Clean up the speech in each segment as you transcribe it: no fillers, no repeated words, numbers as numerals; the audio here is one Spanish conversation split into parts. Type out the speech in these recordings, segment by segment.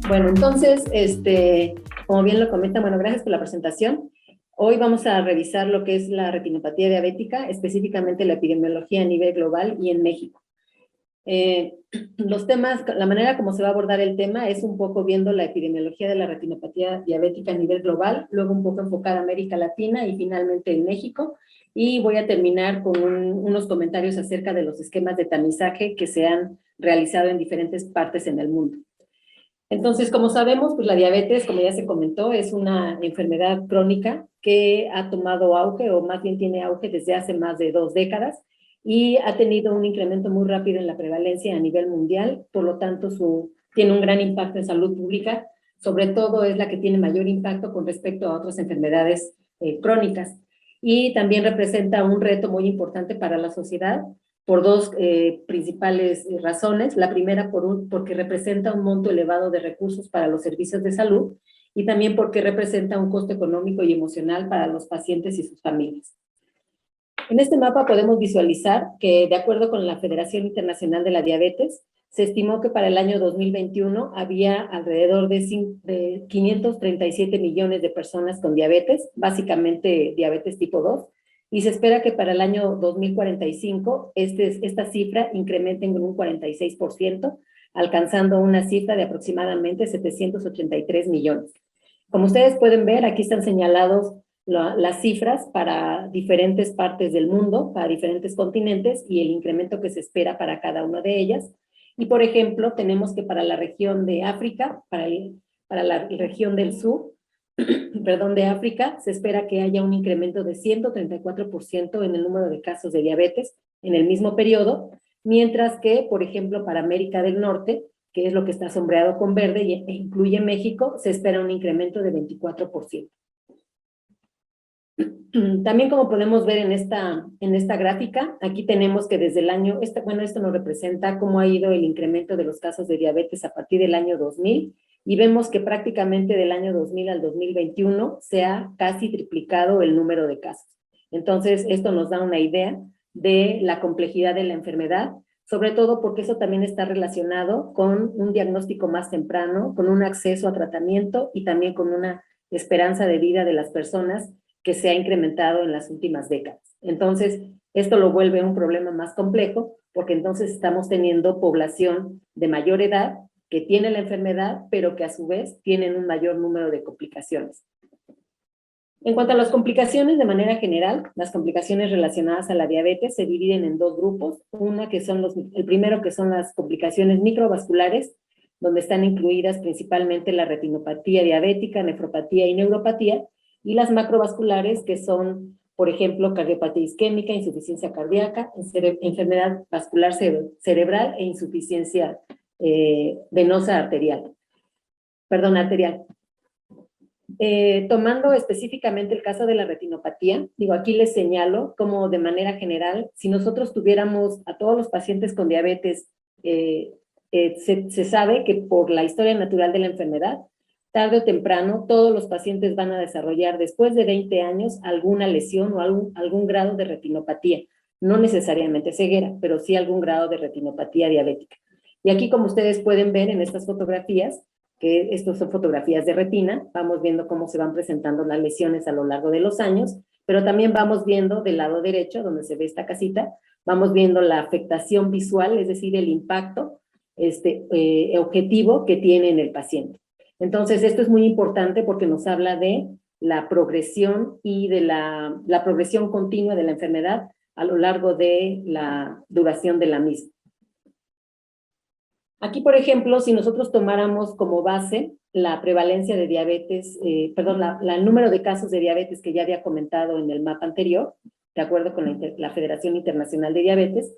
Bueno, entonces, como bien lo comenta, bueno, gracias por la presentación. Hoy vamos a revisar lo que es la retinopatía diabética, específicamente la epidemiología a nivel global y en México. Los temas, la manera como se va a abordar el tema es un poco viendo la epidemiología de la retinopatía diabética a nivel global, luego un poco enfocada a América Latina y finalmente en México. Y voy a terminar con unos comentarios acerca de los esquemas de tamizaje que se han realizado en diferentes partes en el mundo. Entonces, como sabemos, pues la diabetes, como ya se comentó, es una enfermedad crónica que ha tomado auge, o más bien tiene auge desde hace más de 2 décadas, y ha tenido un incremento muy rápido en la prevalencia a nivel mundial, por lo tanto, tiene un gran impacto en salud pública, sobre todo es la que tiene mayor impacto con respecto a otras enfermedades crónicas, y también representa un reto muy importante para la sociedad, por dos principales razones. La primera, porque representa un monto elevado de recursos para los servicios de salud y también porque representa un costo económico y emocional para los pacientes y sus familias. En este mapa podemos visualizar que, de acuerdo con la Federación Internacional de la Diabetes, se estimó que para el año 2021 había alrededor de 537 millones de personas con diabetes, básicamente diabetes tipo 2, y se espera que para el año 2045 esta cifra incremente en un 46%, alcanzando una cifra de aproximadamente 783 millones. Como ustedes pueden ver, aquí están señalados las cifras para diferentes partes del mundo, para diferentes continentes y el incremento que se espera para cada una de ellas. Y, por ejemplo, tenemos que para la región de África, para la región del sur, perdón, de África, se espera que haya un incremento de 134% en el número de casos de diabetes en el mismo periodo, mientras que, por ejemplo, para América del Norte, que es lo que está sombreado con verde e incluye México, se espera un incremento de 24%. También, como podemos ver en esta gráfica, aquí tenemos que desde el año, esto nos representa cómo ha ido el incremento de los casos de diabetes a partir del año 2000, y vemos que prácticamente del año 2000 al 2021 se ha casi triplicado el número de casos. Entonces, esto nos da una idea de la complejidad de la enfermedad, sobre todo porque eso también está relacionado con un diagnóstico más temprano, con un acceso a tratamiento y también con una esperanza de vida de las personas que se ha incrementado en las últimas décadas. Entonces, esto lo vuelve un problema más complejo, porque entonces estamos teniendo población de mayor edad que tiene la enfermedad, pero que a su vez tienen un mayor número de complicaciones. En cuanto a las complicaciones, de manera general, las complicaciones relacionadas a la diabetes se dividen en dos grupos. El primero, que son las complicaciones microvasculares, donde están incluidas principalmente la retinopatía diabética, nefropatía y neuropatía, y las macrovasculares, que son, por ejemplo, cardiopatía isquémica, insuficiencia cardíaca, enfermedad vascular cerebral e insuficiencia venosa arterial. Tomando específicamente el caso de la retinopatía, aquí les señalo como de manera general, si nosotros tuviéramos a todos los pacientes con diabetes, se sabe que por la historia natural de la enfermedad, tarde o temprano, todos los pacientes van a desarrollar después de 20 años alguna lesión o algún grado de retinopatía. No necesariamente ceguera, pero sí algún grado de retinopatía diabética. Y aquí, como ustedes pueden ver en estas fotografías, que estas son fotografías de retina, vamos viendo cómo se van presentando las lesiones a lo largo de los años, pero también vamos viendo del lado derecho, donde se ve esta casita, vamos viendo la afectación visual, es decir, el impacto objetivo que tiene en el paciente. Entonces, esto es muy importante porque nos habla de la progresión y de la progresión continua de la enfermedad a lo largo de la duración de la misma. Aquí, por ejemplo, si nosotros tomáramos como base la prevalencia de diabetes, el número de casos de diabetes que ya había comentado en el mapa anterior, de acuerdo con la Federación Internacional de Diabetes,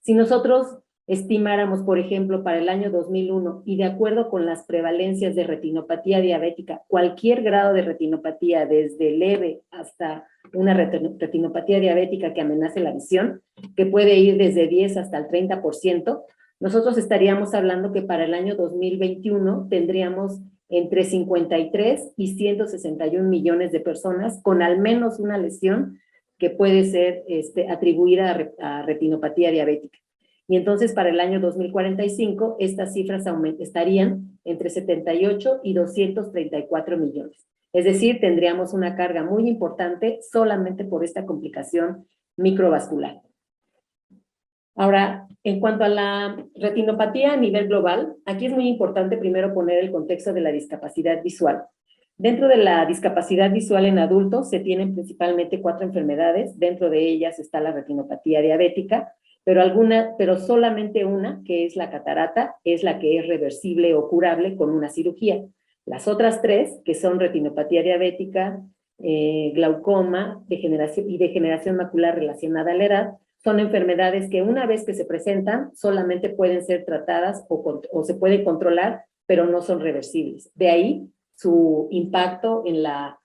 si nosotros estimáramos, por ejemplo, para el año 2001 y de acuerdo con las prevalencias de retinopatía diabética, cualquier grado de retinopatía, desde leve hasta una retinopatía diabética que amenace la visión, que puede ir desde 10 hasta el 30%, nosotros estaríamos hablando que para el año 2021 tendríamos entre 53 y 161 millones de personas con al menos una lesión que puede ser atribuida a retinopatía diabética. Y entonces para el año 2045 estas cifras estarían entre 78 y 234 millones. Es decir, tendríamos una carga muy importante solamente por esta complicación microvascular. Ahora, en cuanto a la retinopatía a nivel global, aquí es muy importante primero poner el contexto de la discapacidad visual. Dentro de la discapacidad visual en adultos se tienen principalmente 4 enfermedades. Dentro de ellas está la retinopatía diabética, pero solamente una, que es la catarata, es la que es reversible o curable con una cirugía. Las otras 3, que son retinopatía diabética, glaucoma y degeneración macular relacionada a la edad, son enfermedades que una vez que se presentan solamente pueden ser tratadas o se pueden controlar, pero no son reversibles. De ahí su impacto en la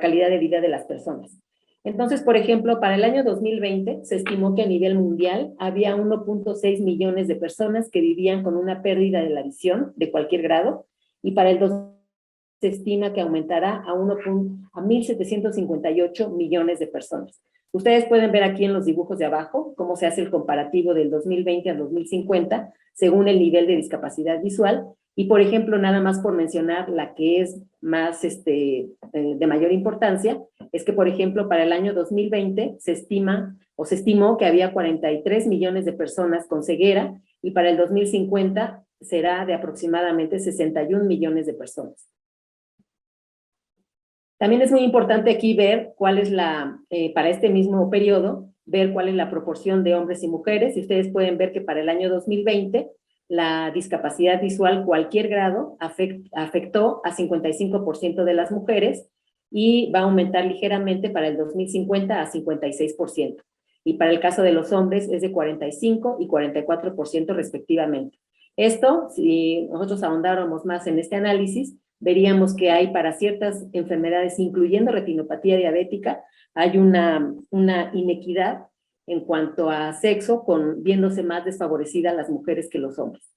calidad de vida de las personas. Entonces, por ejemplo, para el año 2020 se estimó que a nivel mundial había 1.6 millones de personas que vivían con una pérdida de la visión de cualquier grado, y para el 2020 se estima que aumentará a 1.758 millones de personas. Ustedes pueden ver aquí en los dibujos de abajo cómo se hace el comparativo del 2020 al 2050 según el nivel de discapacidad visual. Y, por ejemplo, nada más por mencionar la que es más de mayor importancia, es que, por ejemplo, para el año 2020 se estimó que había 43 millones de personas con ceguera, y para el 2050 será de aproximadamente 61 millones de personas. También es muy importante aquí ver cuál es para este mismo periodo, ver cuál es la proporción de hombres y mujeres. Y ustedes pueden ver que para el año 2020 la discapacidad visual, cualquier grado, afectó a 55% de las mujeres, y va a aumentar ligeramente para el 2050 a 56%. Y para el caso de los hombres es de 45 y 44% respectivamente. Esto, si nosotros ahondáramos más en este análisis, veríamos que hay para ciertas enfermedades, incluyendo retinopatía diabética, hay una inequidad en cuanto a sexo, viéndose más desfavorecidas las mujeres que los hombres.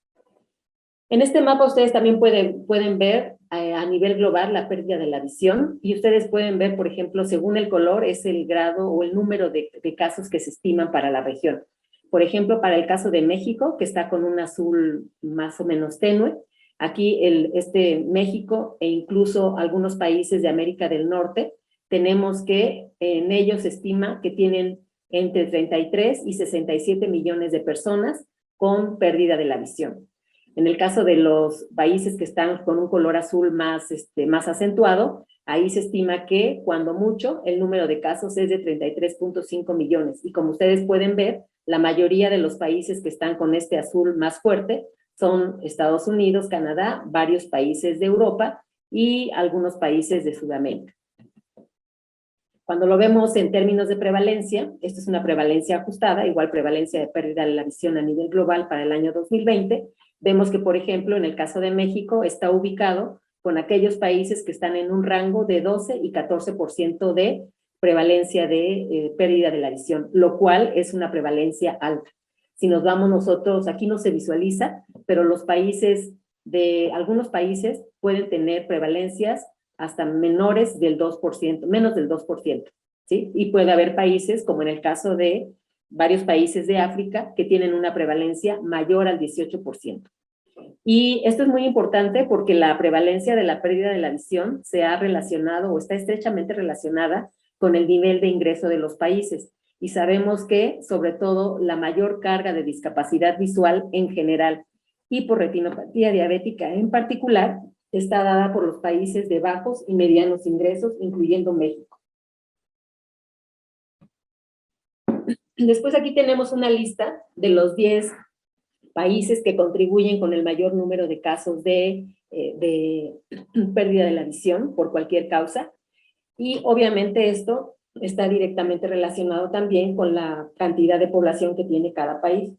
En este mapa ustedes también pueden ver a nivel global la pérdida de la visión, y ustedes pueden ver, por ejemplo, según el color, es el grado o el número de casos que se estiman para la región. Por ejemplo, para el caso de México, que está con un azul más o menos tenue, aquí México e incluso algunos países de América del Norte, tenemos que en ellos se estima que tienen entre 33 y 67 millones de personas con pérdida de la visión. En el caso de los países que están con un color azul más acentuado, ahí se estima que, cuando mucho, el número de casos es de 33.5 millones. Y como ustedes pueden ver, la mayoría de los países que están con este azul más fuerte son Estados Unidos, Canadá, varios países de Europa y algunos países de Sudamérica. Cuando lo vemos en términos de prevalencia, esto es una prevalencia ajustada, igual prevalencia de pérdida de la visión a nivel global para el año 2020, vemos que, por ejemplo, en el caso de México está ubicado con aquellos países que están en un rango de 12 y 14% de prevalencia de pérdida de la visión, lo cual es una prevalencia alta. Si nos vamos nosotros, aquí no se visualiza, pero algunos países pueden tener prevalencias hasta menores del 2%, menos del 2%, ¿sí? Y puede haber países, como en el caso de varios países de África, que tienen una prevalencia mayor al 18%. Y esto es muy importante porque la prevalencia de la pérdida de la visión se ha relacionado o está estrechamente relacionada con el nivel de ingreso de los países. Y sabemos que, sobre todo, la mayor carga de discapacidad visual en general y por retinopatía diabética en particular, está dada por los países de bajos y medianos ingresos, incluyendo México. Después aquí tenemos una lista de los 10 países que contribuyen con el mayor número de casos de pérdida de la visión por cualquier causa, y obviamente esto está directamente relacionado también con la cantidad de población que tiene cada país.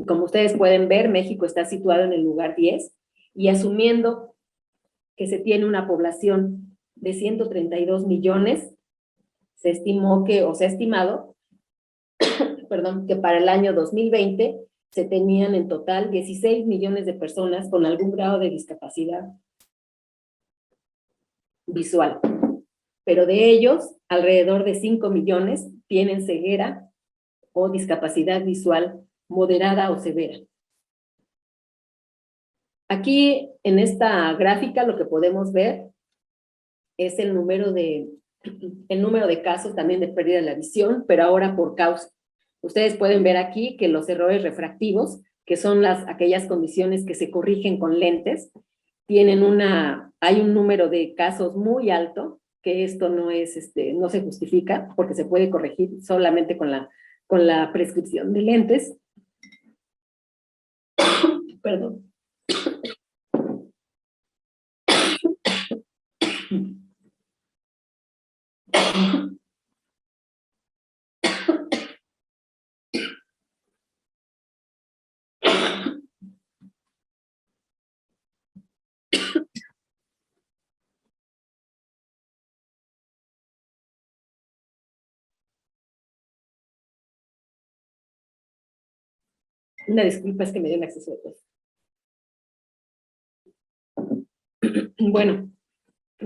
Como ustedes pueden ver, México está situado en el lugar 10, y asumiendo que se tiene una población de 132 millones, se ha estimado, perdón, que para el año 2020 se tenían en total 16 millones de personas con algún grado de discapacidad visual. Pero de ellos, alrededor de 5 millones tienen ceguera o discapacidad visual moderada o severa. Aquí en esta gráfica lo que podemos ver es el número de casos también de pérdida de la visión, pero ahora por causa. Ustedes pueden ver aquí que los errores refractivos, que son aquellas condiciones que se corrigen con lentes, hay un número de casos muy alto, que esto no se justifica, porque se puede corregir solamente con la prescripción de lentes. Perdón. Una disculpa, es que me dio un acceso de tos. Bueno,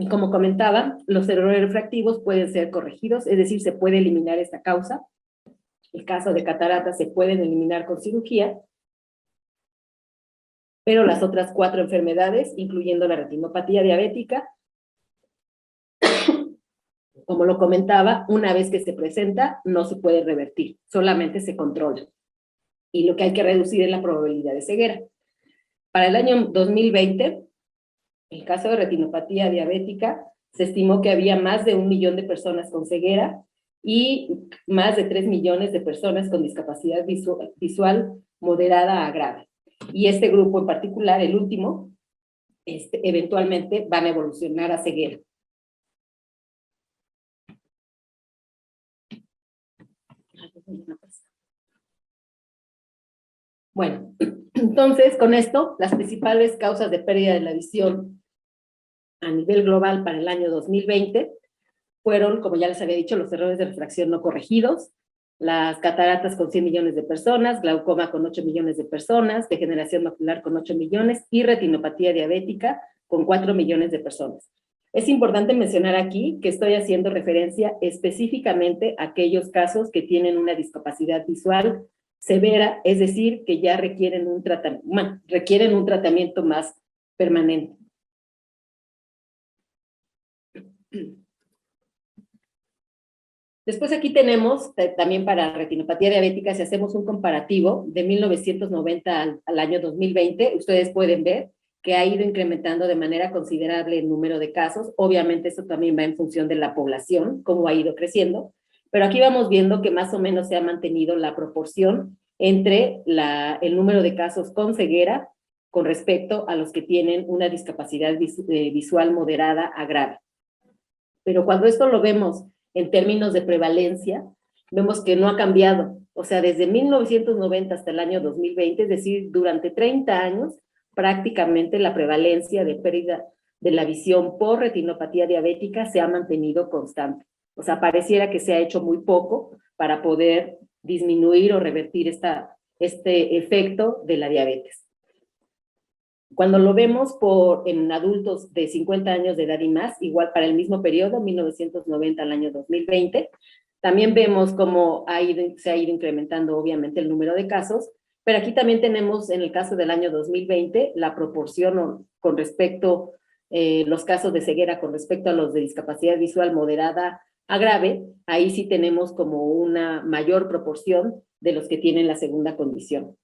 como comentaba, los errores refractivos pueden ser corregidos, es decir, se puede eliminar esta causa. El caso de cataratas se pueden eliminar con cirugía, pero las otras 4 enfermedades, incluyendo la retinopatía diabética, como lo comentaba, una vez que se presenta, no se puede revertir, solamente se controla. Y lo que hay que reducir es la probabilidad de ceguera. Para el año 2020, el caso de retinopatía diabética, se estimó que había más de 1 millón de personas con ceguera y más de 3 millones de personas con discapacidad visual moderada a grave. Y este grupo en particular, el último, eventualmente van a evolucionar a ceguera. Bueno, entonces con esto, las principales causas de pérdida de la visión a nivel global para el año 2020 fueron, como ya les había dicho, los errores de refracción no corregidos, las cataratas con 100 millones de personas, glaucoma con 8 millones de personas, degeneración macular con 8 millones y retinopatía diabética con 4 millones de personas. Es importante mencionar aquí que estoy haciendo referencia específicamente a aquellos casos que tienen una discapacidad visual severa, es decir, que ya requieren un tratamiento más permanente. Después aquí tenemos, también para retinopatía diabética, si hacemos un comparativo de 1990 al año 2020, ustedes pueden ver que ha ido incrementando de manera considerable el número de casos. Obviamente eso también va en función de la población, cómo ha ido creciendo, pero aquí vamos viendo que más o menos se ha mantenido la proporción entre el número de casos con ceguera con respecto a los que tienen una discapacidad visual moderada a grave. Pero cuando esto lo vemos en términos de prevalencia, vemos que no ha cambiado. O sea, desde 1990 hasta el año 2020, es decir, durante 30 años, prácticamente la prevalencia de pérdida de la visión por retinopatía diabética se ha mantenido constante. O sea, pareciera que se ha hecho muy poco para poder disminuir o revertir este efecto de la diabetes. Cuando lo vemos en adultos de 50 años de edad y más, igual para el mismo periodo, 1990 al año 2020, también vemos cómo se ha ido incrementando obviamente el número de casos, pero aquí también tenemos en el caso del año 2020 la proporción con respecto, los casos de ceguera con respecto a los de discapacidad visual moderada a grave, ahí sí tenemos como una mayor proporción de los que tienen la segunda condición.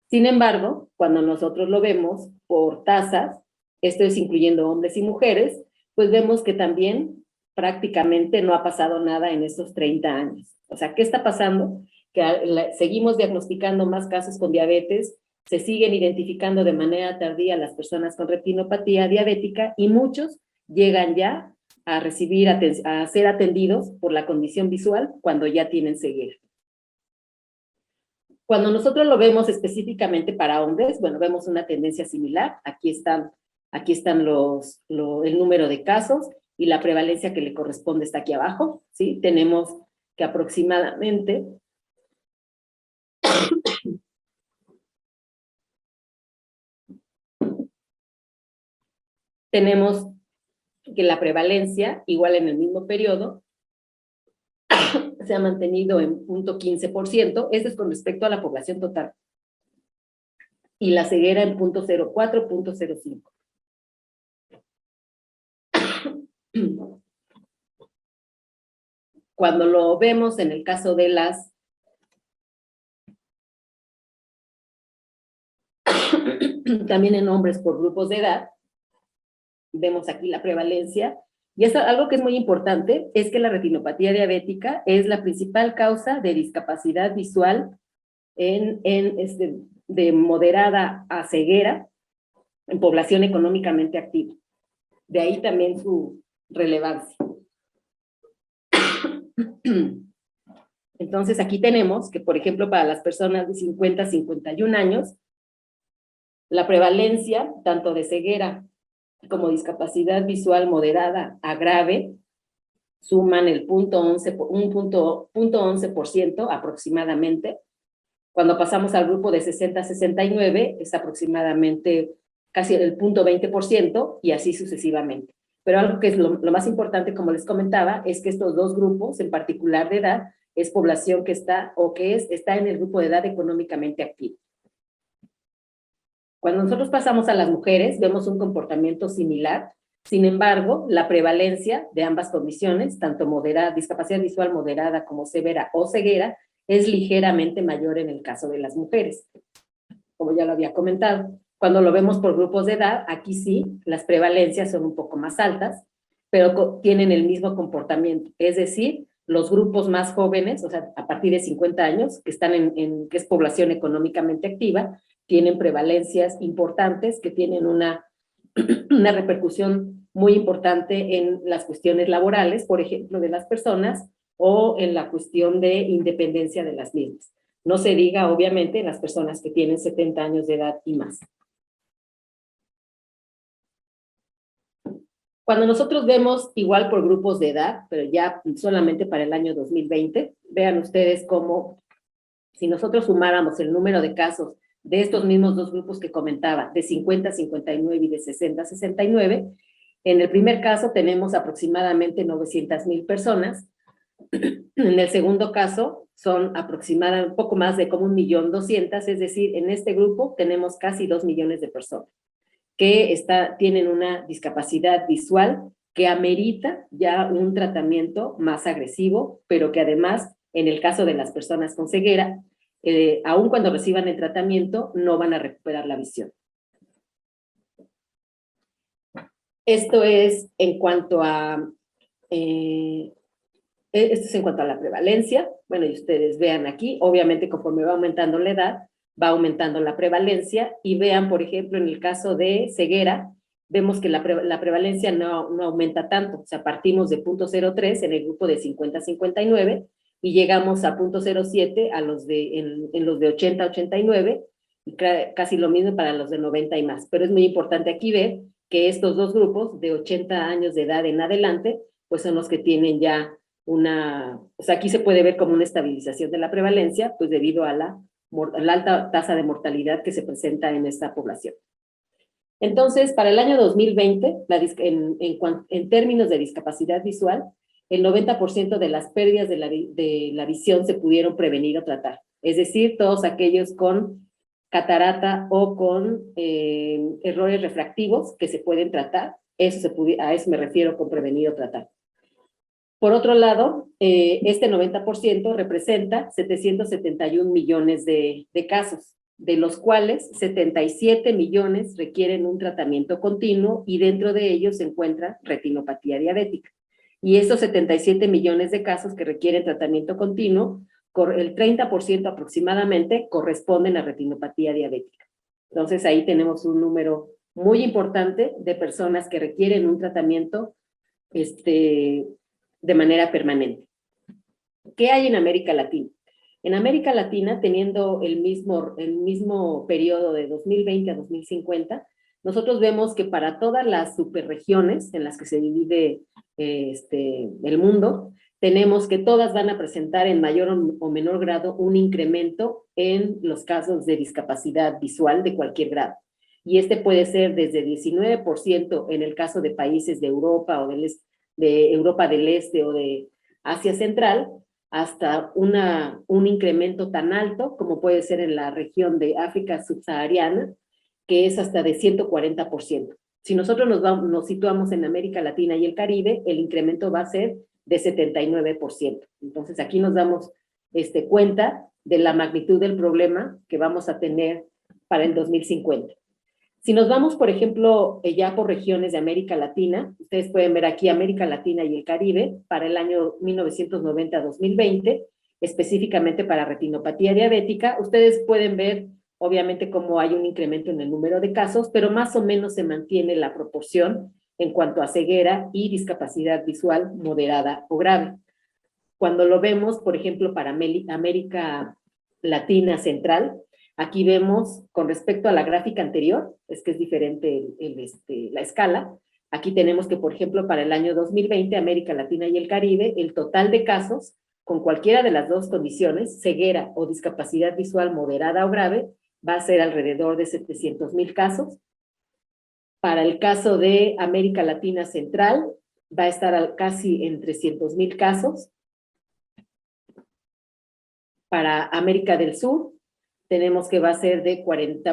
Sin embargo, cuando nosotros lo vemos por tasas, esto es incluyendo hombres y mujeres, pues vemos que también prácticamente no ha pasado nada en estos 30 años. O sea, ¿qué está pasando? Que seguimos diagnosticando más casos con diabetes, se siguen identificando de manera tardía las personas con retinopatía diabética y muchos llegan ya a ser atendidos por la condición visual cuando ya tienen ceguera. Cuando nosotros lo vemos específicamente para hombres, bueno, vemos una tendencia similar. Aquí están el número de casos y la prevalencia que le corresponde está aquí abajo, ¿sí? Tenemos que aproximadamente tenemos que la prevalencia, igual en el mismo periodo, se ha mantenido en 0.15%, esto es con respecto a la población total, y la ceguera en 0.04, 0.05. Cuando lo vemos en el caso de las también en hombres por grupos de edad, vemos aquí la prevalencia, y es algo que es muy importante, es que la retinopatía diabética es la principal causa de discapacidad visual de moderada a ceguera en población económicamente activa. De ahí también su relevancia. Entonces, aquí tenemos que, por ejemplo, para las personas de 50 a 51 años, la prevalencia tanto de ceguera como discapacidad visual moderada a grave suman el 0.11% aproximadamente. Cuando pasamos al grupo de 60 a 69, es aproximadamente casi el 0.20% y así sucesivamente. Pero algo que es lo más importante, como les comentaba, es que estos dos grupos, en particular de edad, es población que está está en el grupo de edad económicamente activo. Cuando nosotros pasamos a las mujeres, vemos un comportamiento similar. Sin embargo, la prevalencia de ambas condiciones, tanto discapacidad visual moderada como severa o ceguera, es ligeramente mayor en el caso de las mujeres, como ya lo había comentado. Cuando lo vemos por grupos de edad, aquí sí, las prevalencias son un poco más altas, pero tienen el mismo comportamiento. Es decir, los grupos más jóvenes, o sea, a partir de 50 años, que están que es población económicamente activa, tienen prevalencias importantes que tienen una repercusión muy importante en las cuestiones laborales, por ejemplo, de las personas, o en la cuestión de independencia de las mismas. No se diga, obviamente, en las personas que tienen 70 años de edad y más. Cuando nosotros vemos igual por grupos de edad, pero ya solamente para el año 2020, vean ustedes cómo, si nosotros sumáramos el número de casos de estos mismos dos grupos que comentaba, de 50 a 59 y de 60 a 69, en el primer caso tenemos aproximadamente 900,000 personas. En el segundo caso son aproximadamente un poco más de como 1.200.000, es decir, en este grupo tenemos casi 2 millones de personas que tienen una discapacidad visual que amerita ya un tratamiento más agresivo, pero que además, en el caso de las personas con ceguera, aun cuando reciban el tratamiento, no van a recuperar la visión. Esto es en cuanto a la prevalencia. Bueno, y ustedes vean aquí, obviamente conforme va aumentando la edad, va aumentando la prevalencia, y vean, por ejemplo, en el caso de ceguera, vemos que la prevalencia no aumenta tanto, o sea, partimos de 0.03 en el grupo de 50 a 59, y llegamos a 0.07 en los de 80 a 89, y casi lo mismo para los de 90 y más. Pero es muy importante aquí ver que estos dos grupos, de 80 años de edad en adelante, pues son los que tienen ya o sea, aquí se puede ver como una estabilización de la prevalencia, pues debido a la alta tasa de mortalidad que se presenta en esta población. Entonces, para el año 2020, en términos de discapacidad visual, el 90% de las pérdidas de la visión se pudieron prevenir o tratar. Es decir, todos aquellos con catarata o con errores refractivos que se pueden tratar, a eso me refiero con prevenir o tratar. Por otro lado, este 90% representa 771 millones de casos, de los cuales 77 millones requieren un tratamiento continuo, y dentro de ellos se encuentra retinopatía diabética. Y estos 77 millones de casos que requieren tratamiento continuo, el 30% aproximadamente corresponden a retinopatía diabética. Entonces ahí tenemos un número muy importante de personas que requieren un tratamiento de manera permanente. ¿Qué hay en América Latina? En América Latina, teniendo el mismo periodo de 2020 a 2050, nosotros vemos que para todas las superregiones en las que se divide el mundo, tenemos que todas van a presentar en mayor o menor grado un incremento en los casos de discapacidad visual de cualquier grado. Y puede ser desde 19% en el caso de países de Europa o de Europa del Este o de Asia Central, hasta un incremento tan alto como puede ser en la región de África subsahariana, que es hasta de 140%. Si nosotros nos situamos en América Latina y el Caribe, el incremento va a ser de 79%. Entonces aquí nos damos cuenta de la magnitud del problema que vamos a tener para el 2050. Si nos vamos, por ejemplo, ya por regiones de América Latina, ustedes pueden ver aquí América Latina y el Caribe para el año 1990-2020, específicamente para retinopatía diabética. Ustedes pueden ver, obviamente, cómo hay un incremento en el número de casos, pero más o menos se mantiene la proporción en cuanto a ceguera y discapacidad visual moderada o grave. Cuando lo vemos, por ejemplo, para América Latina Central, aquí vemos, con respecto a la gráfica anterior, es que es diferente la escala. Aquí tenemos que, por ejemplo, para el año 2020, América Latina y el Caribe, el total de casos con cualquiera de las dos condiciones, ceguera o discapacidad visual moderada o grave, va a ser alrededor de 700,000 casos. Para el caso de América Latina Central, va a estar casi en 300,000 casos. Para América del Sur, tenemos que va a ser de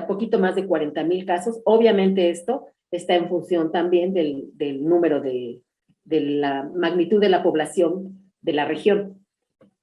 poquito más de 40,000 casos. Obviamente esto está en función también del número de la magnitud de la población de la región.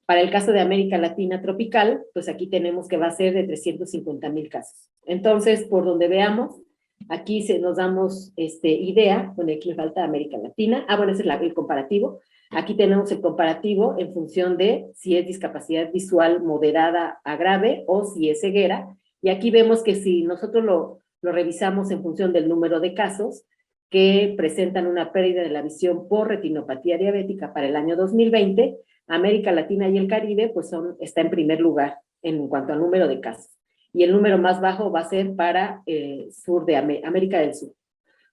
Para el caso de América Latina tropical, pues aquí tenemos que va a ser de 350,000 casos. Entonces, por donde veamos, aquí nos damos idea, bueno, aquí le falta América Latina. Bueno, ese es el comparativo. Aquí tenemos el comparativo en función de si es discapacidad visual moderada a grave o si es ceguera. Y aquí vemos que si nosotros lo revisamos en función del número de casos que presentan una pérdida de la visión por retinopatía diabética para el año 2020, América Latina y el Caribe pues está en primer lugar en cuanto al número de casos. Y el número más bajo va a ser para sur de América del Sur.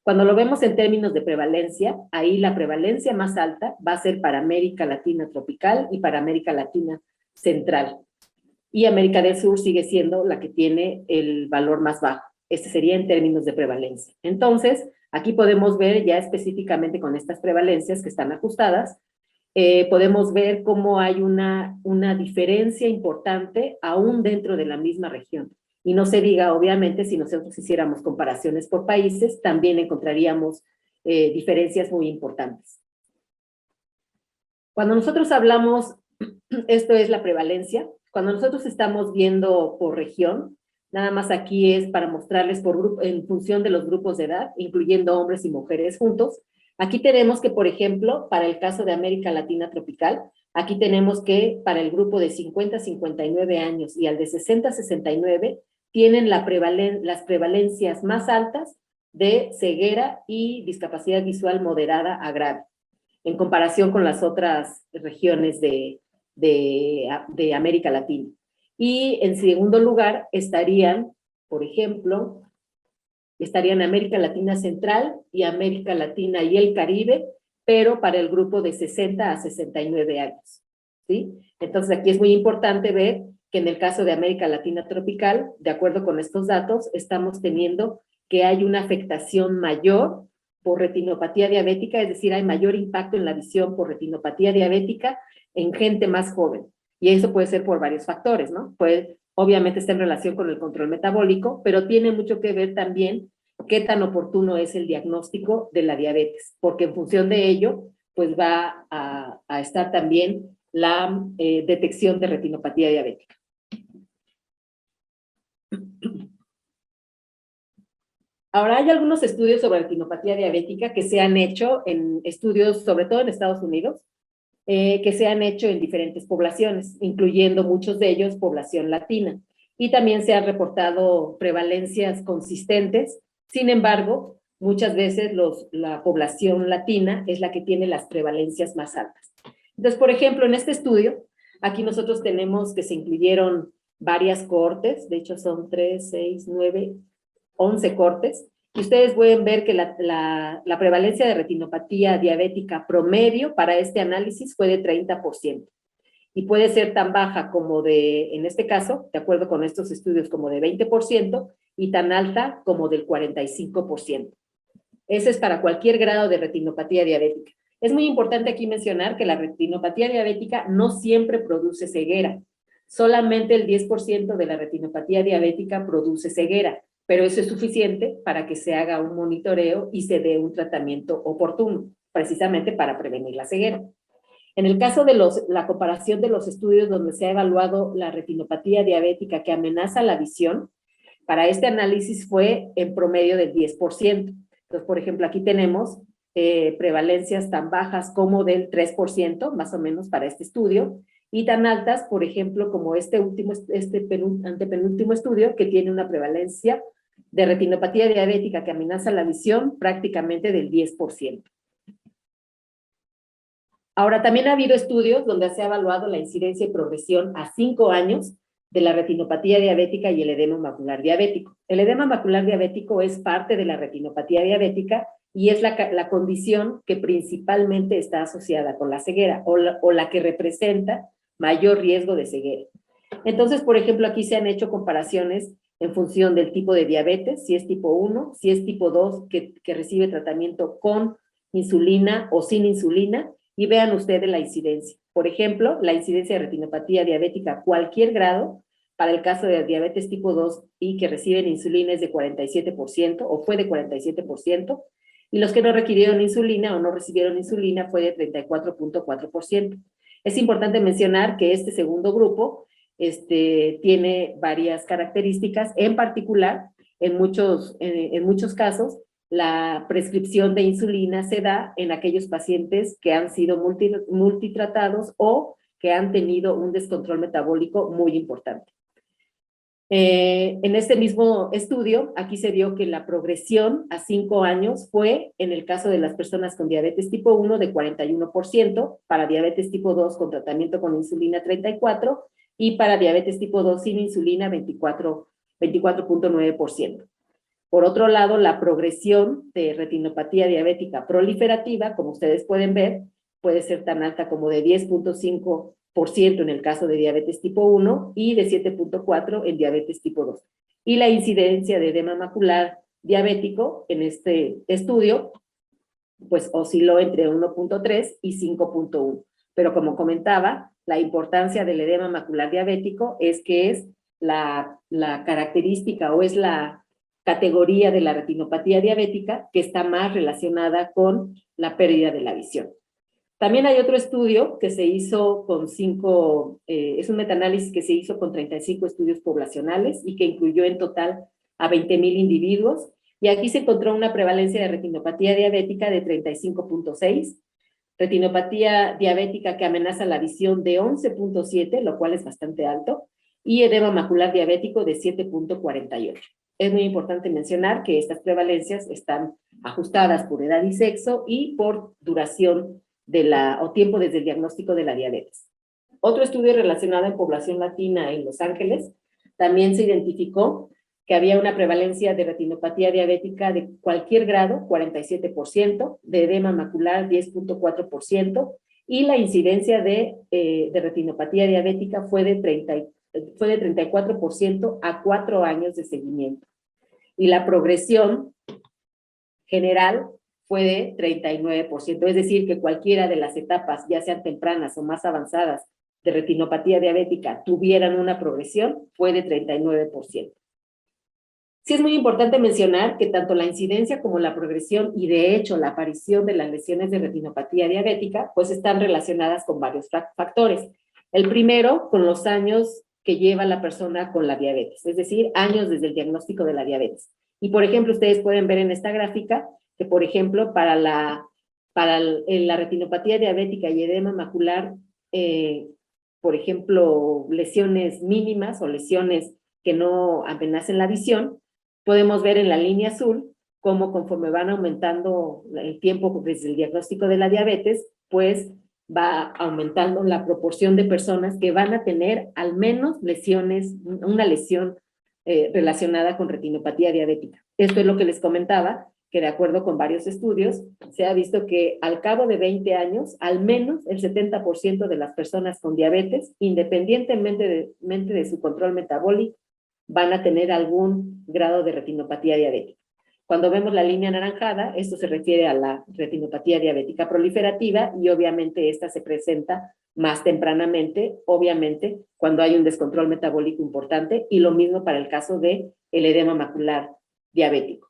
Cuando lo vemos en términos de prevalencia, ahí la prevalencia más alta va a ser para América Latina tropical y para América Latina central. Y América del Sur sigue siendo la que tiene el valor más bajo. Este sería en términos de prevalencia. Entonces, aquí podemos ver ya específicamente con estas prevalencias que están ajustadas, podemos ver cómo hay una diferencia importante aún dentro de la misma región. Y no se diga, obviamente, si nosotros hiciéramos comparaciones por países, también encontraríamos diferencias muy importantes. Cuando nosotros hablamos, esto es la prevalencia, cuando nosotros estamos viendo por región, nada más aquí es para mostrarles en función de los grupos de edad, incluyendo hombres y mujeres juntos. Aquí tenemos que, por ejemplo, para el caso de América Latina tropical, aquí tenemos que para el grupo de 50 a 59 años y al de 60 a 69, tienen las prevalencias más altas de ceguera y discapacidad visual moderada a grave, en comparación con las otras regiones de América Latina. Y en segundo lugar estarían, por ejemplo, estarían América Latina Central y América Latina y el Caribe, pero para el grupo de 60 a 69 años, ¿sí? Entonces aquí es muy importante ver que en el caso de América Latina tropical, de acuerdo con estos datos, estamos teniendo que hay una afectación mayor por retinopatía diabética, es decir, hay mayor impacto en la visión por retinopatía diabética en gente más joven. Y eso puede ser por varios factores, ¿no? Obviamente está en relación con el control metabólico, pero tiene mucho que ver también qué tan oportuno es el diagnóstico de la diabetes, porque en función de ello, pues va a estar también la detección de retinopatía diabética. Ahora hay algunos estudios sobre retinopatía diabética que se han hecho en estudios, sobre todo en Estados Unidos, que se han hecho en diferentes poblaciones, incluyendo muchos de ellos población latina. Y también se han reportado prevalencias consistentes. Sin embargo, muchas veces la población latina es la que tiene las prevalencias más altas. Entonces, por ejemplo, en este estudio, aquí nosotros tenemos que se incluyeron varias cohortes, de hecho son 3, 6, 9, 11 cortes, y ustedes pueden ver que la prevalencia de retinopatía diabética promedio para este análisis fue de 30%. Y puede ser tan baja como en este caso, de acuerdo con estos estudios, como de 20%, y tan alta como del 45%. Ese es para cualquier grado de retinopatía diabética. Es muy importante aquí mencionar que la retinopatía diabética no siempre produce ceguera. Solamente el 10% de la retinopatía diabética produce ceguera, pero eso es suficiente para que se haga un monitoreo y se dé un tratamiento oportuno, precisamente para prevenir la ceguera. En el caso de la comparación de los estudios donde se ha evaluado la retinopatía diabética que amenaza la visión, para este análisis fue en promedio del 10%. Entonces, por ejemplo, aquí tenemos prevalencias tan bajas como del 3%, más o menos, para este estudio, y tan altas, por ejemplo, como este antepenúltimo estudio, que tiene una prevalencia de retinopatía diabética que amenaza la visión prácticamente del 10%. Ahora, también ha habido estudios donde se ha evaluado la incidencia y progresión a 5 años de la retinopatía diabética y el edema macular diabético. El edema macular diabético es parte de la retinopatía diabética y es la condición que principalmente está asociada con la ceguera o la que representa mayor riesgo de ceguera. Entonces, por ejemplo, aquí se han hecho comparaciones en función del tipo de diabetes, si es tipo 1, si es tipo 2, que recibe tratamiento con insulina o sin insulina, y vean ustedes la incidencia. Por ejemplo, la incidencia de retinopatía diabética a cualquier grado, para el caso de diabetes tipo 2 y que reciben insulina es de 47%, o fue de 47%, y los que no requirieron insulina o no recibieron insulina fue de 34.4%. Es importante mencionar que este segundo grupo tiene varias características, en particular, en muchos casos, la prescripción de insulina se da en aquellos pacientes que han sido multitratados o que han tenido un descontrol metabólico muy importante. En este mismo estudio, aquí se vio que la progresión a 5 años fue, en el caso de las personas con diabetes tipo 1, de 41%, para diabetes tipo 2 con tratamiento con insulina 34%, y para diabetes tipo 2 sin insulina 24.9%. Por otro lado, la progresión de retinopatía diabética proliferativa, como ustedes pueden ver, puede ser tan alta como de 10.5% en el caso de diabetes tipo 1 y de 7.4% en diabetes tipo 2. Y la incidencia de edema macular diabético en este estudio, pues osciló entre 1.3 y 5.1. Pero como comentaba, la importancia del edema macular diabético es que es la característica o es la categoría de la retinopatía diabética que está más relacionada con la pérdida de la visión. También hay otro estudio que se hizo con es un metaanálisis que se hizo con 35 estudios poblacionales y que incluyó en total a 20,000 individuos, y aquí se encontró una prevalencia de retinopatía diabética de 35.6, retinopatía diabética que amenaza la visión de 11.7, lo cual es bastante alto, y edema macular diabético de 7.48. Es muy importante mencionar que estas prevalencias están ajustadas por edad y sexo y por duración o tiempo desde el diagnóstico de la diabetes. Otro estudio relacionado en población latina en Los Ángeles también se identificó que había una prevalencia de retinopatía diabética de cualquier grado, 47%, de edema macular 10.4%, y la incidencia de retinopatía diabética fue de 34% a 4 años de seguimiento. Y la progresión general fue de 39%, es decir, que cualquiera de las etapas, ya sean tempranas o más avanzadas, de retinopatía diabética tuvieran una progresión, fue de 39%. Sí es muy importante mencionar que tanto la incidencia como la progresión y de hecho la aparición de las lesiones de retinopatía diabética pues están relacionadas con varios factores. El primero, con los años que lleva la persona con la diabetes, es decir, años desde el diagnóstico de la diabetes. Y por ejemplo, ustedes pueden ver en esta gráfica que por ejemplo para la retinopatía diabética y edema macular, por ejemplo, lesiones mínimas o lesiones que no amenacen la visión, podemos ver en la línea azul cómo conforme van aumentando el tiempo desde el diagnóstico de la diabetes, pues va aumentando la proporción de personas que van a tener al menos una lesión relacionada con retinopatía diabética. Esto es lo que les comentaba, que de acuerdo con varios estudios, se ha visto que al cabo de 20 años, al menos el 70% de las personas con diabetes, independientemente de su control metabólico, van a tener algún grado de retinopatía diabética. Cuando vemos la línea anaranjada, esto se refiere a la retinopatía diabética proliferativa y obviamente esta se presenta más tempranamente, obviamente, cuando hay un descontrol metabólico importante, y lo mismo para el caso de el edema macular diabético.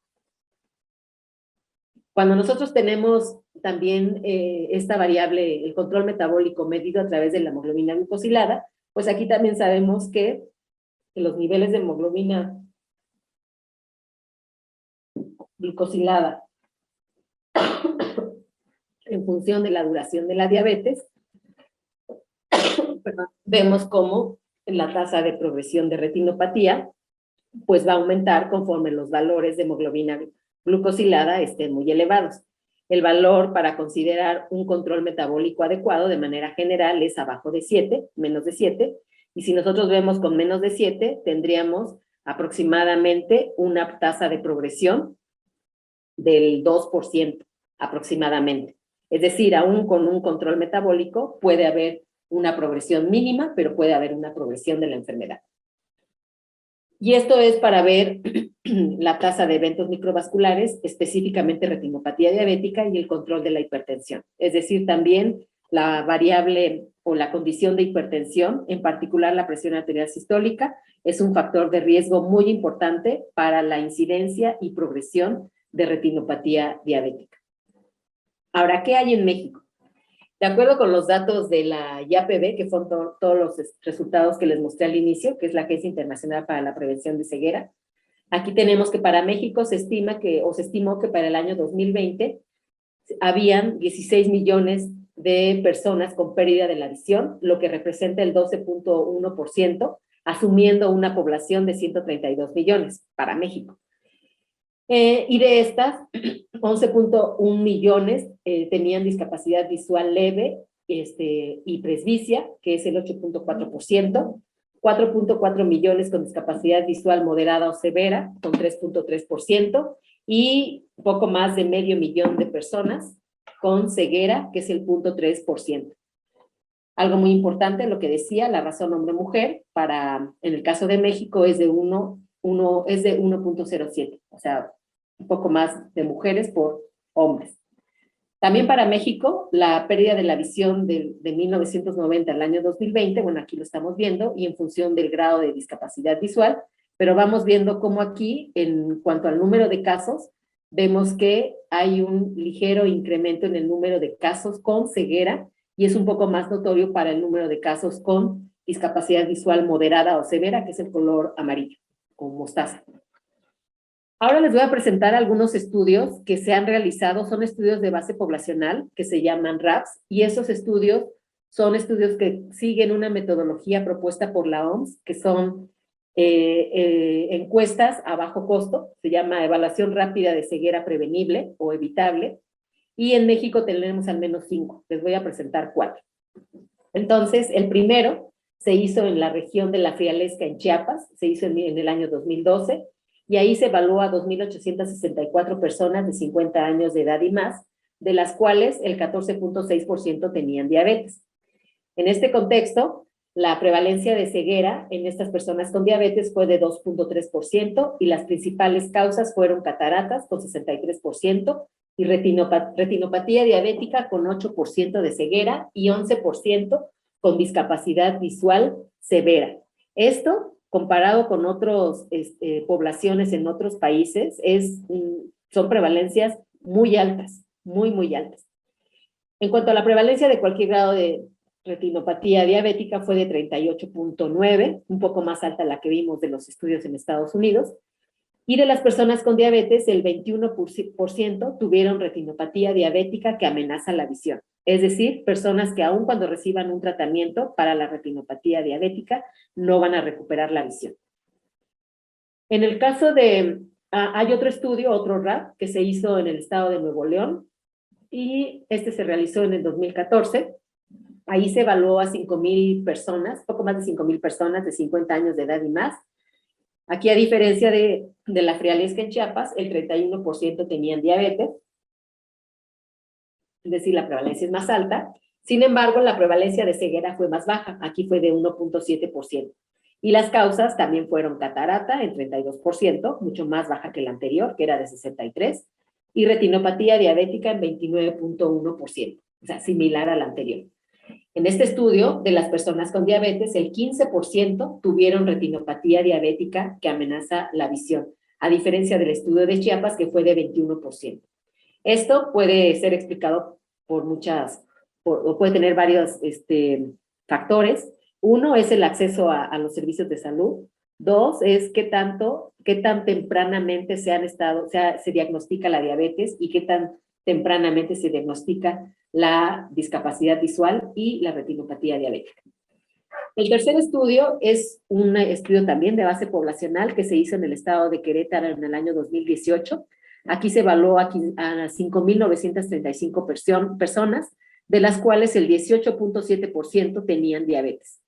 Cuando nosotros tenemos también esta variable, el control metabólico medido a través de la hemoglobina glucosilada, pues aquí también sabemos que los niveles de hemoglobina glucosilada en función de la duración de la diabetes, vemos cómo la tasa de progresión de retinopatía pues va a aumentar conforme los valores de hemoglobina glucosilada estén muy elevados. El valor para considerar un control metabólico adecuado de manera general es abajo de 7, menos de 7, y si nosotros vemos con menos de 7, tendríamos aproximadamente una tasa de progresión del 2% aproximadamente. Es decir, aún con un control metabólico puede haber una progresión mínima, pero puede haber una progresión de la enfermedad. Y esto es para ver la tasa de eventos microvasculares, específicamente retinopatía diabética y el control de la hipertensión. Es decir, también la variable o la condición de hipertensión, en particular la presión arterial sistólica, es un factor de riesgo muy importante para la incidencia y progresión de retinopatía diabética. Ahora, ¿qué hay en México? De acuerdo con los datos de la IAPB, que son todos los resultados que les mostré al inicio, que es la Agencia Internacional para la Prevención de Ceguera, aquí tenemos que para México se estimó que para el año 2020 habían 16 millones de personas con pérdida de la visión, lo que representa el 12.1%, asumiendo una población de 132 millones para México. Y de estas, 11.1 millones tenían discapacidad visual leve y presbicia, que es el 8.4%, 4.4 millones con discapacidad visual moderada o severa, con 3.3%, y poco más de medio millón de personas con ceguera, que es el 0.3%. Algo muy importante, lo que decía, la razón hombre-mujer, en el caso de México es de 1.07, o sea, un poco más de mujeres por hombres. También para México, la pérdida de la visión de 1990 al año 2020, bueno, aquí lo estamos viendo, y en función del grado de discapacidad visual, pero vamos viendo cómo aquí, en cuanto al número de casos, vemos que hay un ligero incremento en el número de casos con ceguera, y es un poco más notorio para el número de casos con discapacidad visual moderada o severa, que es el color amarillo, o mostaza. Ahora les voy a presentar algunos estudios que se han realizado, son estudios de base poblacional que se llaman RAPS, y esos estudios son estudios que siguen una metodología propuesta por la OMS, que son encuestas a bajo costo, se llama evaluación rápida de ceguera prevenible o evitable, y en México tenemos al menos 5, les voy a presentar 4. Entonces, el primero se hizo en la región de la Frialesca en Chiapas, se hizo en el año 2012, y ahí se evaluó a 2.864 personas de 50 años de edad y más, de las cuales el 14.6% tenían diabetes. En este contexto, la prevalencia de ceguera en estas personas con diabetes fue de 2.3% y las principales causas fueron cataratas con 63% y retinopatía diabética con 8% de ceguera y 11% con discapacidad visual severa. Esto, comparado con otras poblaciones en otros países, son prevalencias muy altas, muy, muy altas. En cuanto a la prevalencia de cualquier grado de retinopatía diabética fue de 38.9, un poco más alta la que vimos de los estudios en Estados Unidos, y de las personas con diabetes, el 21% tuvieron retinopatía diabética que amenaza la visión. Es decir, personas que aun cuando reciban un tratamiento para la retinopatía diabética, no van a recuperar la visión. En el caso de, hay otro estudio, otro RAP, que se hizo en el estado de Nuevo León, y este se realizó en el 2014. Ahí se evaluó a 5,000 personas, poco más de 5,000 personas de 50 años de edad y más. Aquí, a diferencia de la Frialesca en Chiapas, el 31% tenían diabetes, es decir, la prevalencia es más alta. Sin embargo, la prevalencia de ceguera fue más baja, aquí fue de 1.7%. Y las causas también fueron catarata en 32%, mucho más baja que la anterior, que era de 63%, y retinopatía diabética en 29.1%, o sea, similar a la anterior. En este estudio, de las personas con diabetes, el 15% tuvieron retinopatía diabética que amenaza la visión, a diferencia del estudio de Chiapas, que fue de 21%. Esto puede ser explicado por o puede tener varios factores. Uno es el acceso a los servicios de salud. Dos es qué tan tempranamente se diagnostica la diabetes y qué tan tempranamente se diagnostica la discapacidad visual y la retinopatía diabética. El tercer estudio es un estudio también de base poblacional que se hizo en el estado de Querétaro en el año 2018. Aquí se evaluó a 5,935 personas, de las cuales el 18.7% tenían diabetes.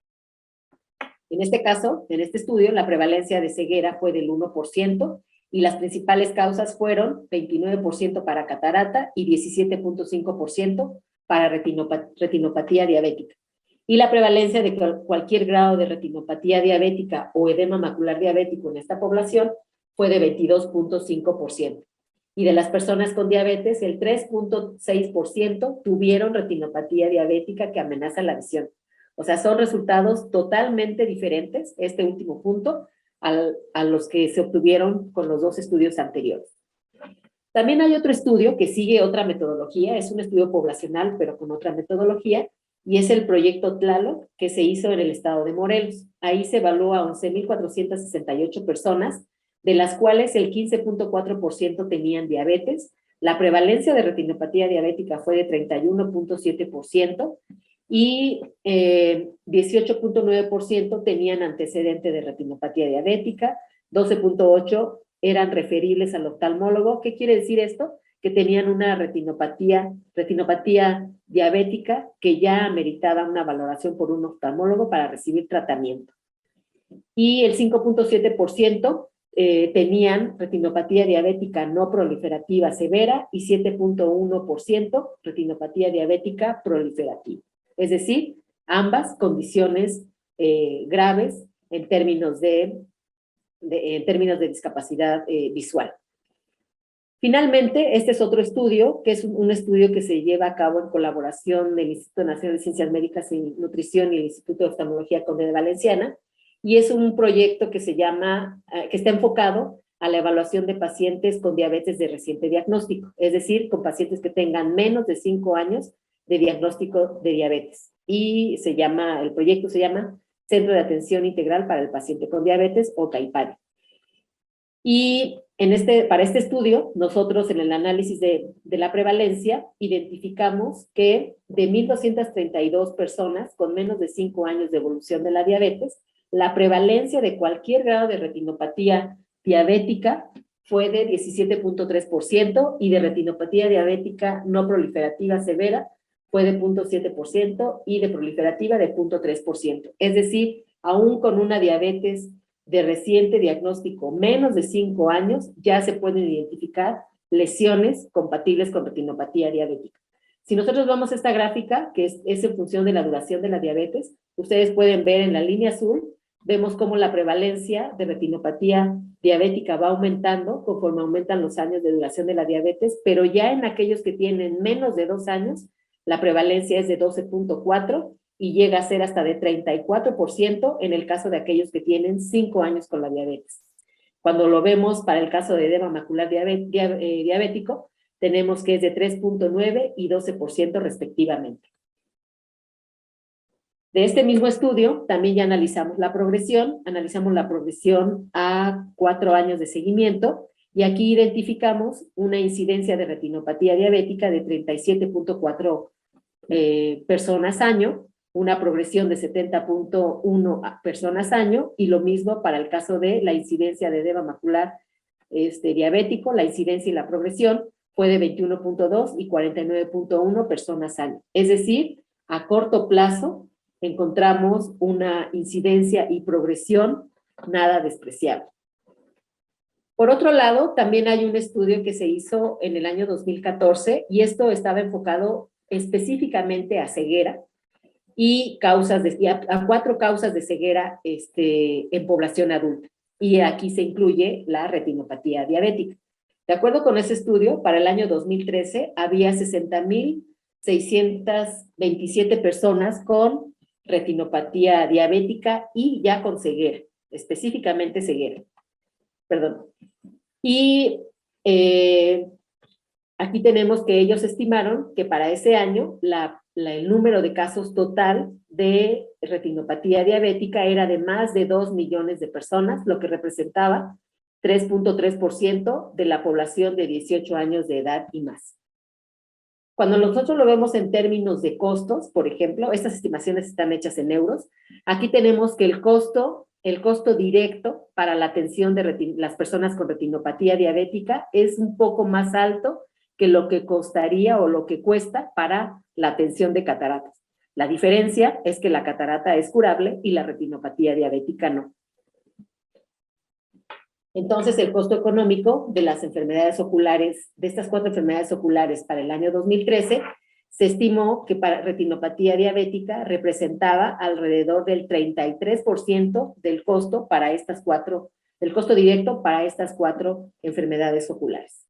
En este caso, en este estudio, la prevalencia de ceguera fue del 1% y las principales causas fueron 29% para catarata y 17.5% para retinopatía diabética. Y la prevalencia de cualquier grado de retinopatía diabética o edema macular diabético en esta población fue de 22.5%. Y de las personas con diabetes, el 3.6% tuvieron retinopatía diabética que amenaza la visión. O sea, son resultados totalmente diferentes, este último punto, a los que se obtuvieron con los dos estudios anteriores. También hay otro estudio que sigue otra metodología, es un estudio poblacional, pero con otra metodología, y es el proyecto Tlaloc, que se hizo en el estado de Morelos. Ahí se evaluó a 11,468 personas, de las cuales el 15.4% tenían diabetes. La prevalencia de retinopatía diabética fue de 31.7%, y 18.9% tenían antecedente de retinopatía diabética, 12.8% eran referibles al oftalmólogo. ¿Qué quiere decir esto? Que tenían una retinopatía diabética que ya ameritaba una valoración por un oftalmólogo para recibir tratamiento. Y el 5.7% tenían retinopatía diabética no proliferativa severa y 7.1% retinopatía diabética proliferativa. Es decir, ambas condiciones graves en términos de discapacidad visual. Finalmente, este es otro estudio, que es un estudio que se lleva a cabo en colaboración del Instituto Nacional de Ciencias Médicas y Nutrición y el Instituto de Oftalmología Conde de Valenciana, y es un proyecto que está enfocado a la evaluación de pacientes con diabetes de reciente diagnóstico, es decir, con pacientes que tengan menos de 5 años de diagnóstico de diabetes. Y el proyecto se llama Centro de Atención Integral para el Paciente con Diabetes, o CAIPADI. Y para este estudio, nosotros en el análisis de la prevalencia, identificamos que de 1,232 personas con menos de 5 años de evolución de la diabetes, la prevalencia de cualquier grado de retinopatía diabética fue de 17.3% y de retinopatía diabética no proliferativa severa fue de 0.7% y de proliferativa de 0.3%. Es decir, aún con una diabetes de reciente diagnóstico menos de 5 años, ya se pueden identificar lesiones compatibles con retinopatía diabética. Si nosotros vamos a esta gráfica, que es en función de la duración de la diabetes, ustedes pueden ver en la línea azul, vemos cómo la prevalencia de retinopatía diabética va aumentando conforme aumentan los años de duración de la diabetes, pero ya en aquellos que tienen menos de 2 años, la prevalencia es de 12.4% y llega a ser hasta de 34% en el caso de aquellos que tienen 5 años con la diabetes. Cuando lo vemos para el caso de edema macular diabético, tenemos que es de 3.9% y 12% respectivamente. De este mismo estudio, también ya analizamos la progresión a 4 años de seguimiento, y aquí identificamos una incidencia de retinopatía diabética de 37.4 personas año, una progresión de 70.1 personas año, y lo mismo para el caso de la incidencia de edema macular diabético, la incidencia y la progresión fue de 21.2 y 49.1 personas año. Es decir, a corto plazo encontramos una incidencia y progresión nada despreciable. Por otro lado, también hay un estudio que se hizo en el año 2014 y esto estaba enfocado específicamente a ceguera, y a 4 causas de ceguera en población adulta. Y aquí se incluye la retinopatía diabética. De acuerdo con ese estudio, para el año 2013 había 60,627 personas con retinopatía diabética y ya con ceguera, específicamente ceguera. Perdón. Y aquí tenemos que ellos estimaron que para ese año el número de casos total de retinopatía diabética era de más de 2 millones de personas, lo que representaba 3.3% de la población de 18 años de edad y más. Cuando nosotros lo vemos en términos de costos, por ejemplo, estas estimaciones están hechas en euros, aquí tenemos que el costo directo para la atención de las personas con retinopatía diabética es un poco más alto que lo que costaría o lo que cuesta para la atención de cataratas. La diferencia es que la catarata es curable y la retinopatía diabética no. Entonces, el costo económico de las enfermedades oculares, de estas 4 enfermedades oculares para el año 2013, se estimó que para retinopatía diabética representaba alrededor del 33% del costo para estas 4, del costo directo para estas 4 enfermedades oculares.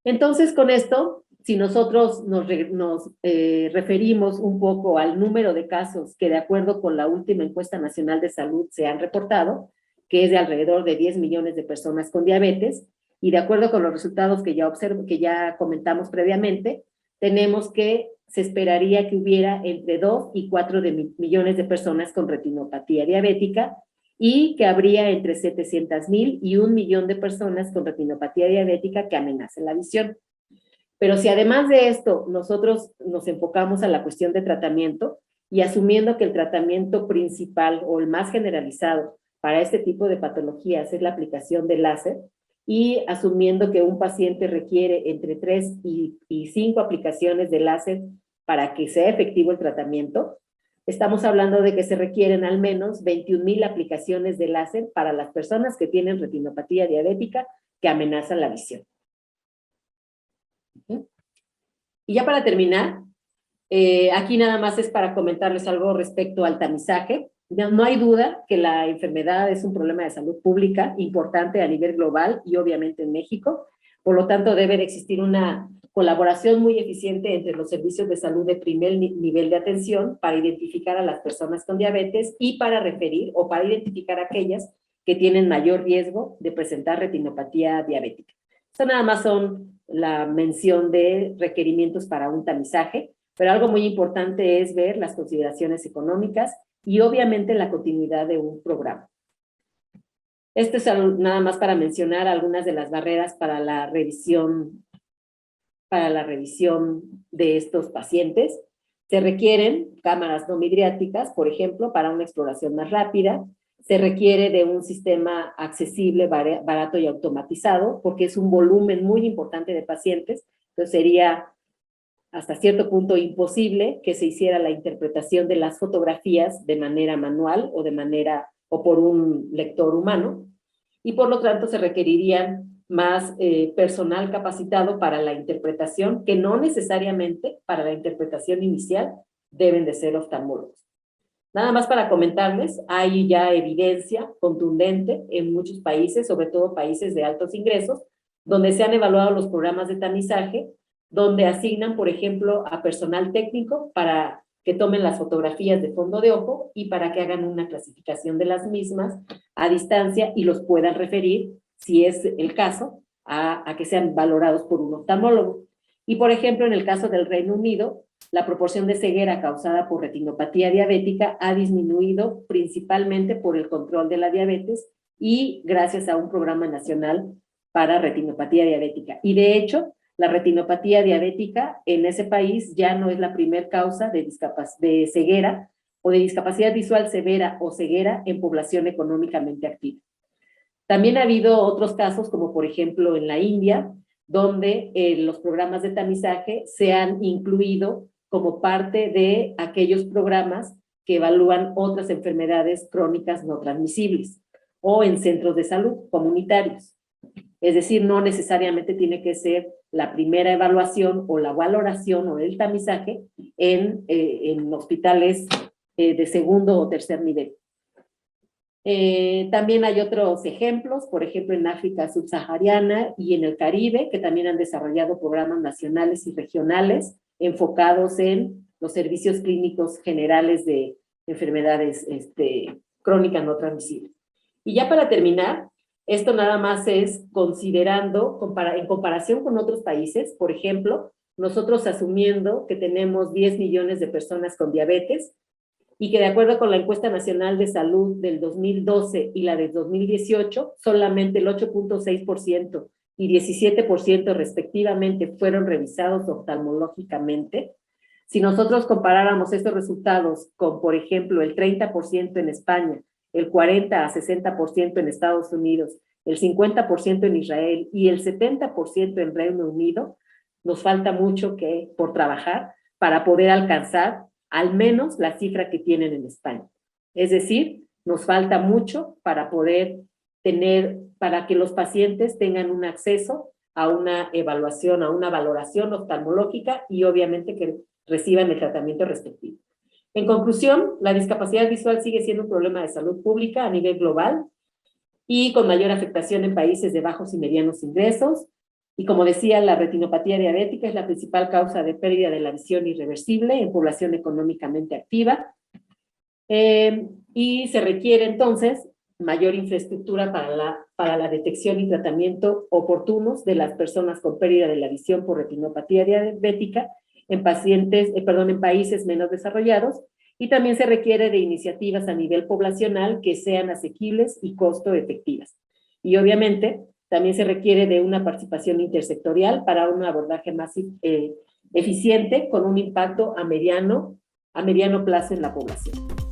Entonces, con esto, si nosotros nos referimos un poco al número de casos que de acuerdo con la última encuesta nacional de salud se han reportado, que es de alrededor de 10 millones de personas con diabetes, y de acuerdo con los resultados que ya comentamos previamente, tenemos que se esperaría que hubiera entre 2 y 4 millones de personas con retinopatía diabética, y que habría entre 700,000 y 1 millón de personas con retinopatía diabética que amenacen la visión. Pero si además de esto nosotros nos enfocamos a la cuestión de tratamiento y asumiendo que el tratamiento principal o el más generalizado para este tipo de patologías es la aplicación de láser, y asumiendo que un paciente requiere entre 3 y 5 aplicaciones de láser para que sea efectivo el tratamiento, estamos hablando de que se requieren al menos 21,000 aplicaciones de láser para las personas que tienen retinopatía diabética que amenazan la visión. Y ya para terminar, aquí nada más es para comentarles algo respecto al tamizaje. No hay duda que la enfermedad es un problema de salud pública importante a nivel global y obviamente en México. Por lo tanto, debe de existir una colaboración muy eficiente entre los servicios de salud de primer nivel de atención para identificar a las personas con diabetes y para referir o para identificar a aquellas que tienen mayor riesgo de presentar retinopatía diabética. Esto nada más son la mención de requerimientos para un tamizaje, pero algo muy importante es ver las consideraciones económicas y obviamente la continuidad de un programa. Esto es nada más para mencionar algunas de las barreras para la revisión de estos pacientes. Se requieren cámaras no midriáticas, por ejemplo, para una exploración más rápida. Se requiere de un sistema accesible, barato y automatizado, porque es un volumen muy importante de pacientes. Entonces sería hasta cierto punto imposible que se hiciera la interpretación de las fotografías de manera manual o por un lector humano, y por lo tanto se requerirían más personal capacitado para la interpretación, que no necesariamente para la interpretación inicial deben de ser oftalmólogos. Nada más para comentarles, hay ya evidencia contundente en muchos países, sobre todo países de altos ingresos, donde se han evaluado los programas de tamizaje, donde asignan, por ejemplo, a personal técnico para que tomen las fotografías de fondo de ojo y para que hagan una clasificación de las mismas a distancia y los puedan referir, si es el caso, a que sean valorados por un oftalmólogo. Y, por ejemplo, en el caso del Reino Unido, la proporción de ceguera causada por retinopatía diabética ha disminuido principalmente por el control de la diabetes y gracias a un programa nacional para retinopatía diabética. Y de hecho, la retinopatía diabética en ese país ya no es la primer causa de ceguera o de discapacidad visual severa o ceguera en población económicamente activa. También ha habido otros casos, como por ejemplo en la India, donde los programas de tamizaje se han incluido como parte de aquellos programas que evalúan otras enfermedades crónicas no transmisibles o en centros de salud comunitarios. Es decir, no necesariamente tiene que ser la primera evaluación o la valoración o el tamizaje en hospitales de segundo o tercer nivel. También hay otros ejemplos, por ejemplo, en África subsahariana y en el Caribe, que también han desarrollado programas nacionales y regionales enfocados en los servicios clínicos generales de enfermedades crónicas no transmisibles. Y ya para terminar, esto nada más es considerando, en comparación con otros países, por ejemplo, nosotros asumiendo que tenemos 10 millones de personas con diabetes, y que de acuerdo con la encuesta nacional de salud del 2012 y la del 2018, solamente el 8.6% y 17% respectivamente fueron revisados oftalmológicamente. Si nosotros comparáramos estos resultados con, por ejemplo, el 30% en España, el 40 a 60% en Estados Unidos, el 50% en Israel y el 70% en Reino Unido, nos falta mucho por trabajar para poder alcanzar al menos la cifra que tienen en España. Es decir, nos falta mucho para poder para que los pacientes tengan un acceso a una evaluación, a una valoración oftalmológica y obviamente que reciban el tratamiento respectivo. En conclusión, la discapacidad visual sigue siendo un problema de salud pública a nivel global y con mayor afectación en países de bajos y medianos ingresos. Y como decía, la retinopatía diabética es la principal causa de pérdida de la visión irreversible en población económicamente activa. Y se requiere entonces mayor infraestructura para la detección y tratamiento oportunos de las personas con pérdida de la visión por retinopatía diabética en países menos desarrollados, y también se requiere de iniciativas a nivel poblacional que sean asequibles y costo efectivas. Y obviamente también se requiere de una participación intersectorial para un abordaje más eficiente con un impacto a mediano plazo en la población.